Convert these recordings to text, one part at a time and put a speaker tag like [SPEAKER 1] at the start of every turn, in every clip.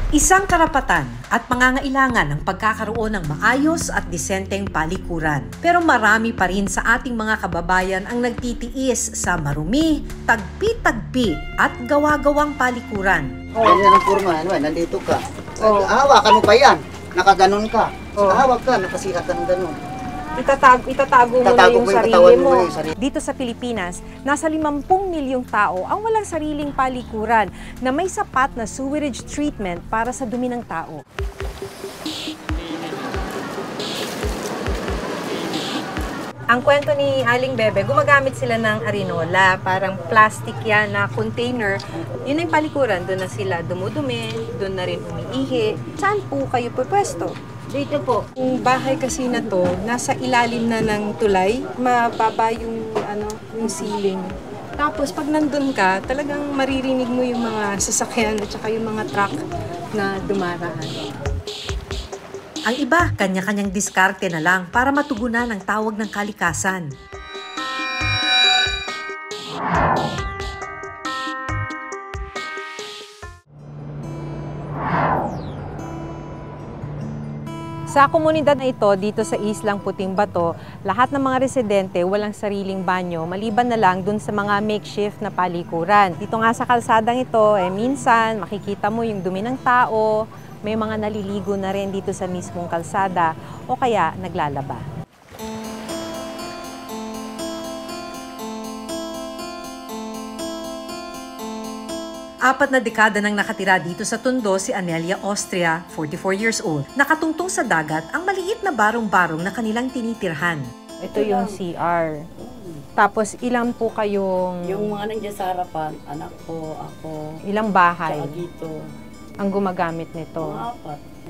[SPEAKER 1] Isang karapatan at pangangailangan ng pagkakaroon ng maayos at disenteng palikuran. Pero marami pa rin sa ating mga kababayan ang nagtitiis sa marumi, tagpi-tagpi at gawa-gawang palikuran.
[SPEAKER 2] Ganyan ang forma, nandito ka. Hawakan mo pa yan, nakaganon ka. Hawak ka, nakasikat ka ng ganon.
[SPEAKER 3] Itatago mo na yung sarili mo. Dito sa Pilipinas, nasa 50 milyong tao ang walang sariling palikuran na may sapat na sewerage treatment para sa dumi ng tao. Ang kwento ni Aling Bebe, gumagamit sila ng arinola, parang plastic yan na container. Yun yung palikuran, doon na sila dumudumi, doon na rin umiihi. Saan po kayo pupwesto?
[SPEAKER 4] Dito po.
[SPEAKER 3] Yung bahay kasi na to, nasa ilalim na ng tulay, mababa yung, yung ceiling. Tapos pag nandun ka, talagang maririnig mo yung mga sasakyan at saka yung mga truck na dumaraan.
[SPEAKER 1] Ang iba, kanya-kanyang diskarte na lang para matugunan ang tawag ng kalikasan.
[SPEAKER 3] Sa komunidad na ito, dito sa Islang Puting Bato, lahat ng mga residente walang sariling banyo, maliban na lang dun sa mga makeshift na palikuran. Dito nga sa kalsadang ito, minsan makikita mo yung dumi ng tao, may mga naliligo na rin dito sa mismong kalsada o kaya naglalaba.
[SPEAKER 1] 4 na dekada nang nakatira dito sa Tondo si Anelia Austria, 44 years old. Nakatungtong sa dagat ang maliit na barong-barong na kanilang tinitirhan.
[SPEAKER 3] Ito yung CR. Tapos ilan po kayong...
[SPEAKER 4] Yung mga nandiyan sa harapan, anak ko, ako,
[SPEAKER 3] ilang bahay
[SPEAKER 4] tsaka dito.
[SPEAKER 3] ang gumagamit nito?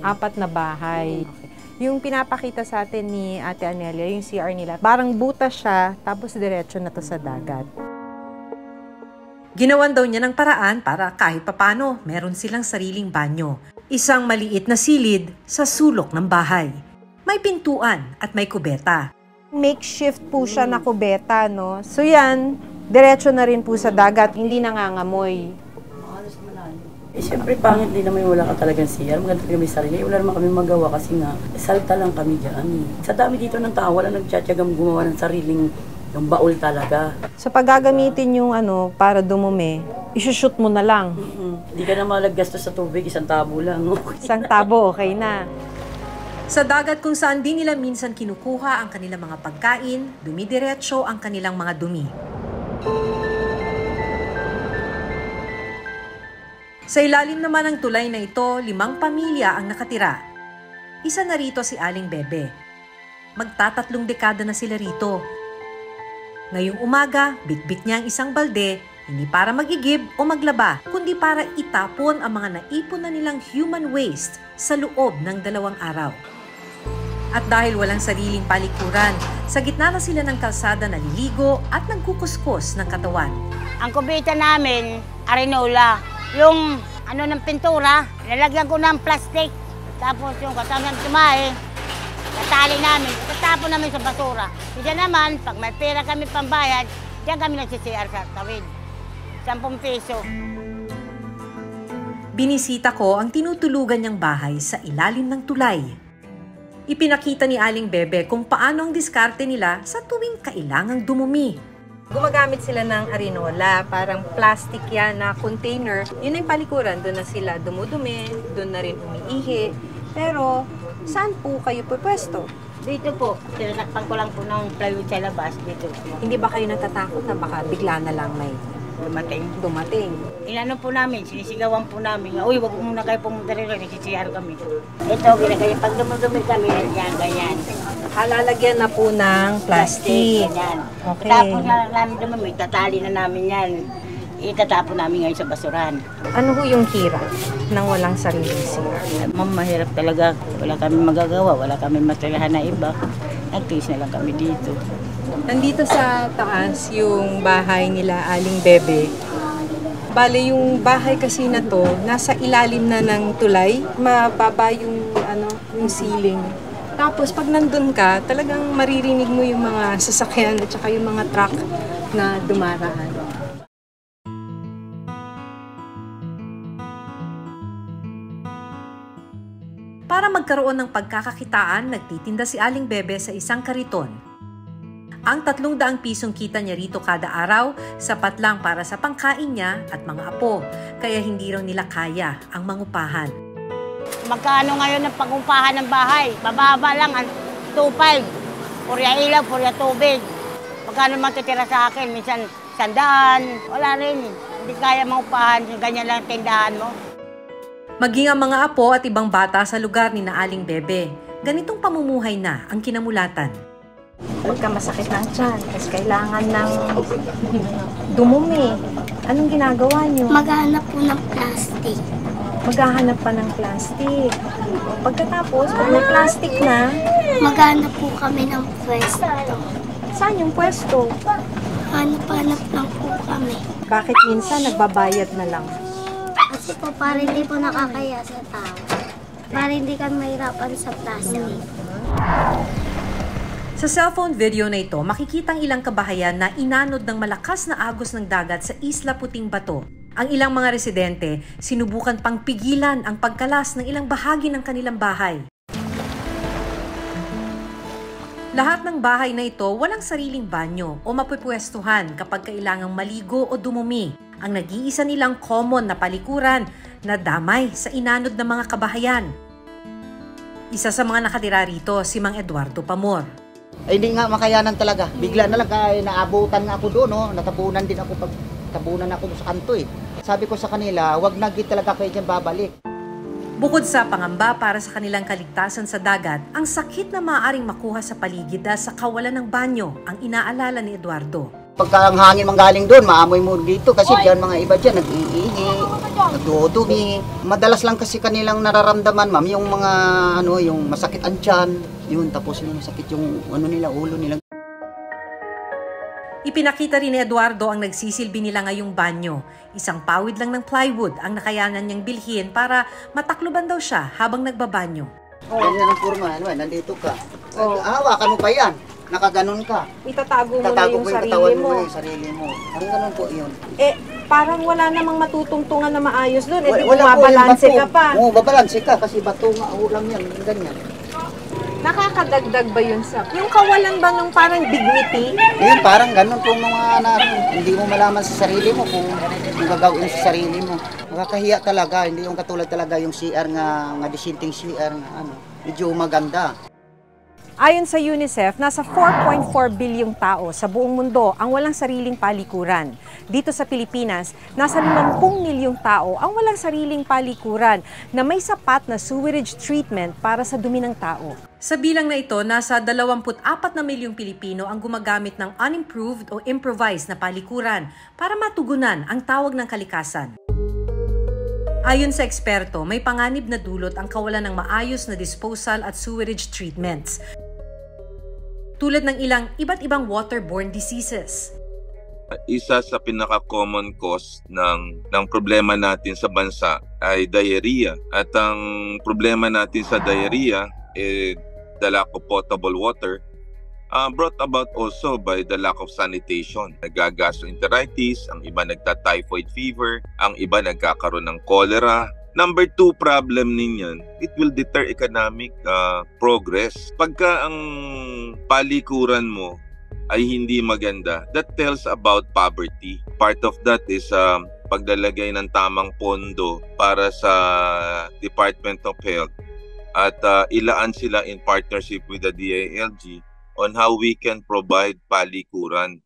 [SPEAKER 3] 4 na bahay. Okay. Yung pinapakita sa atin ni Ate Anelia, yung CR nila, parang butas siya, tapos diretso na to sa dagat.
[SPEAKER 1] Ginawan daw niya ng paraan para kahit papano meron silang sariling banyo. Isang maliit na silid sa sulok ng bahay. May pintuan at may kubeta.
[SPEAKER 3] Makeshift po siya na kubeta, no? So yan, diretso na rin po sa dagat, hindi nangangamoy.
[SPEAKER 4] Siyempre, pangit din naman wala ka talagang CR. Maganda kami sarili. Wala naman kami magawa kasi nga, salta lang kami dyan. Sa dami dito ng tao, wala nagtsatsagang gumawa ng sariling yung baul talaga.
[SPEAKER 3] So pag gagamitin yung para dumumi, isushoot mo na lang.
[SPEAKER 4] Hindi ka na malaggastos sa tubig, isang tabo lang.
[SPEAKER 3] Isang tabo, okay na.
[SPEAKER 1] Sa dagat kung saan din nila minsan kinukuha ang kanilang mga pagkain, dumidiretso ang kanilang mga dumi. Sa ilalim naman ng tulay na ito, 5 pamilya ang nakatira. Isa na rito si Aling Bebe. Magta-3 dekada na sila rito. Ngayong umaga, bitbit niya ang isang balde, hindi para magigib o maglaba, kundi para itapon ang mga naipon na nilang human waste sa loob ng 2 araw. At dahil walang sariling palikuran, sa gitna na sila ng kalsada naliligo at nagkukuskus ng katawan.
[SPEAKER 5] Ang kubita namin, arinola. Yung ng pintura, lalagyan ko ng plastic. Tapos yung kasama ng tumahe, natali namin, tatapon namin sa basura. Diyan naman, pag may pera kami pambayad, diyan kami nagsisiyar sa tawid. 10 piso.
[SPEAKER 1] Binisita ko ang tinutulugan niyang bahay sa ilalim ng tulay. Ipinakita ni Aling Bebe kung paano ang diskarte nila sa tuwing kailangang dumumi.
[SPEAKER 3] Gumagamit sila ng arinola, parang plastic yan na container. Yun yung palikuran, doon na sila dumudumi, doon na rin umiihi. Pero saan po kayo pupwesto?
[SPEAKER 5] Dito po, tinasakpan ko lang po ng plywood sa labas dito.
[SPEAKER 3] Hindi ba kayo natatakot na baka bigla na lang may dumating?
[SPEAKER 5] Inano po namin, sinisigawan po namin. Uy, wag muna kayo pumunta rin, nagsisiyar kami. Ito, ginagaya, pag dumudumi kami, yan, ganyan.
[SPEAKER 3] Lalagyan na po ng plastic.
[SPEAKER 5] Ganyan.
[SPEAKER 3] Okay.
[SPEAKER 5] Tapos na namin dumumi, tatali na namin yan. Itatapon namin ngayon sa basuran.
[SPEAKER 3] Ano ho yung hirap ng walang sariling CR?
[SPEAKER 5] Ma'am, mahirap talaga. Wala kami magagawa, wala kami matirahan na iba. Nagtiis na lang kami dito.
[SPEAKER 3] Nandito sa taas yung bahay nila Aling Bebe. Bale, yung bahay kasi na to, nasa ilalim na ng tulay. Mababa yung, yung ceiling. Tapos pag nandun ka, talagang maririnig mo yung mga sasakyan at saka yung mga truck na dumaraan.
[SPEAKER 1] Para magkaroon ng pagkakakitaan, nagtitinda si Aling Bebe sa isang kariton. Ang 300 pisong kita niya rito kada araw, sapat lang para sa pangkain niya at mga apo, kaya hindi raw nila kaya ang mangupahan.
[SPEAKER 5] Magkano ngayon ang pangupahan ng bahay? Bababa lang, 2.5. Purya ilaw, purya tubig. Magkano matitira sa akin? Minsan 100. Wala rin. Hindi kaya mangupahan, ganyan lang tindahan mo.
[SPEAKER 1] Maging ang mga apo at ibang bata sa lugar ni na Aling Bebe, ganitong pamumuhay na ang kinamulatan.
[SPEAKER 6] Pagka masakit ng tiyan, kasi kailangan ng dumumi. Anong ginagawa niyo?
[SPEAKER 7] Maghanap po ng plastic.
[SPEAKER 6] Maghahanap pa ng plastic. Pagkatapos, pag may plastic na,
[SPEAKER 7] Maghanap po kami ng pwesto.
[SPEAKER 6] saan yung pwesto?
[SPEAKER 7] Hanap-hanap lang po kami.
[SPEAKER 6] Bakit minsan nagbabayad na lang?
[SPEAKER 7] Kasi po para hindi po nakakaya sa tao. Para hindi ka mahirapan sa plastic.
[SPEAKER 1] Sa cellphone video na ito, makikitang ilang kabahayan na inanod ng malakas na agos ng dagat sa Isla Puting Bato. Ang ilang mga residente, sinubukan pang pigilan ang pagkalas ng ilang bahagi ng kanilang bahay. Lahat ng bahay na ito walang sariling banyo o mapupwestuhan kapag kailangang maligo o dumumi. Ang nag-iisa nilang common na palikuran na damay sa inanod ng mga kabahayan. Isa sa mga nakatira rito, si Mang Eduardo Pamor.
[SPEAKER 2] Ay hindi nga makayanan talaga. Bigla na lang kaya naabutan nga ako doon, no? Natabunan din ako tabunan ako sa kanto eh. Sabi ko sa kanila, wag na talaga kayo dyan babalik.
[SPEAKER 1] Bukod sa pangamba para sa kanilang kaligtasan sa dagat, ang sakit na maaaring makuha sa paligid dahil sa kawalan ng banyo ang inaalala ni Eduardo.
[SPEAKER 2] Pagka ang hangin manggaling doon, maamoy mo dito kasi diyan mga iba diyan nag-iihi, nagdudumi. Madalas lang kasi kanilang nararamdaman, ma'am, yung mga yung masakit ang tiyan, yun tapos yung masakit yung nila ulo nila.
[SPEAKER 1] Ipinakita rin ni Eduardo ang nagsisilbi nila ngayong banyo. Isang pawid lang ng plywood ang nakayanan niyang bilhin para matakloban daw siya habang nagbabanyo.
[SPEAKER 2] Ganyan ang kurma, nandito ka. Hawakan mo pa yan. Nakaganon ka.
[SPEAKER 6] Itatago mo na
[SPEAKER 2] Tatago
[SPEAKER 6] yung
[SPEAKER 2] mo yung
[SPEAKER 6] sarili
[SPEAKER 2] katawan
[SPEAKER 6] mo.
[SPEAKER 2] mo, yung sarili mo. Ang ganun po yun.
[SPEAKER 6] Eh, parang wala namang matutungtungan na maayos doon. Eh, di
[SPEAKER 2] Wala po,
[SPEAKER 6] bumabalanse
[SPEAKER 2] yung
[SPEAKER 6] ka pa.
[SPEAKER 2] Oo, babalanse ka kasi bato nga ulam yan, yung ganyan.
[SPEAKER 6] Nakakadagdag ba yun sa... Yung kawalan ba ng parang dignity?
[SPEAKER 2] Yun, parang ganun po mga hindi mo malaman sa sarili mo kung gagawin sa sarili mo. Makakahiya talaga, hindi yung katulad talaga yung CR nga disinting CR nga medyo maganda.
[SPEAKER 1] Ayon sa UNICEF, nasa 4.4 bilyong tao sa buong mundo ang walang sariling palikuran. Dito sa Pilipinas, nasa 50 milyong tao ang walang sariling palikuran na may sapat na sewerage treatment para sa dumi ng tao. Sa bilang na ito, nasa 24 na milyong Pilipino ang gumagamit ng unimproved o improvised na palikuran para matugunan ang tawag ng kalikasan. Ayon sa eksperto, may panganib na dulot ang kawalan ng maayos na disposal at sewerage treatments, tulad ng ilang iba't ibang waterborne diseases.
[SPEAKER 8] Isa sa pinaka-common cause ng problema natin sa bansa ay diarrhea. At ang problema natin sa diarrhea the lack of potable water, brought about also by the lack of sanitation. Nagga-gastroenteritis, ang iba nagta-typhoid fever, ang iba nagkakaroon ng cholera. Number 2 problem ninyan, it will deter economic progress. Pagka ang palikuran mo ay hindi maganda, that tells about poverty. Part of that is paglalagay ng tamang pondo para sa Department of Health at ilaan sila in partnership with the DILG on how we can provide palikuran.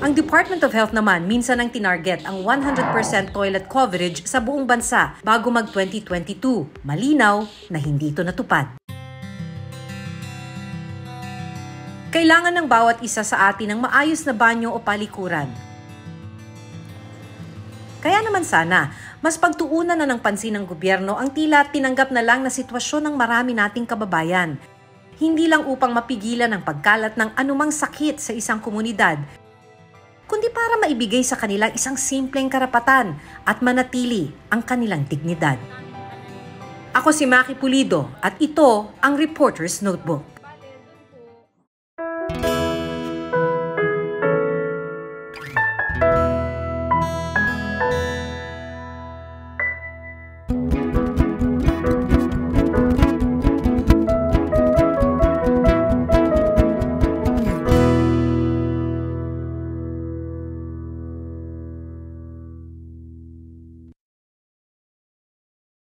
[SPEAKER 1] Ang Department of Health naman minsan ang tinarget ang 100% toilet coverage sa buong bansa bago mag-2022. Malinaw na hindi ito natupad. Kailangan ng bawat isa sa atin ng maayos na banyo o palikuran. Kaya naman sana, mas pagtuunan na ng pansin ng gobyerno ang tila tinanggap na lang na sitwasyon ng marami nating kababayan. Hindi lang upang mapigilan ang pagkalat ng anumang sakit sa isang komunidad, kundi para maibigay sa kanila isang simpleng karapatan at manatili ang kanilang dignidad. Ako si Maki Pulido at ito ang Reporter's Notebook.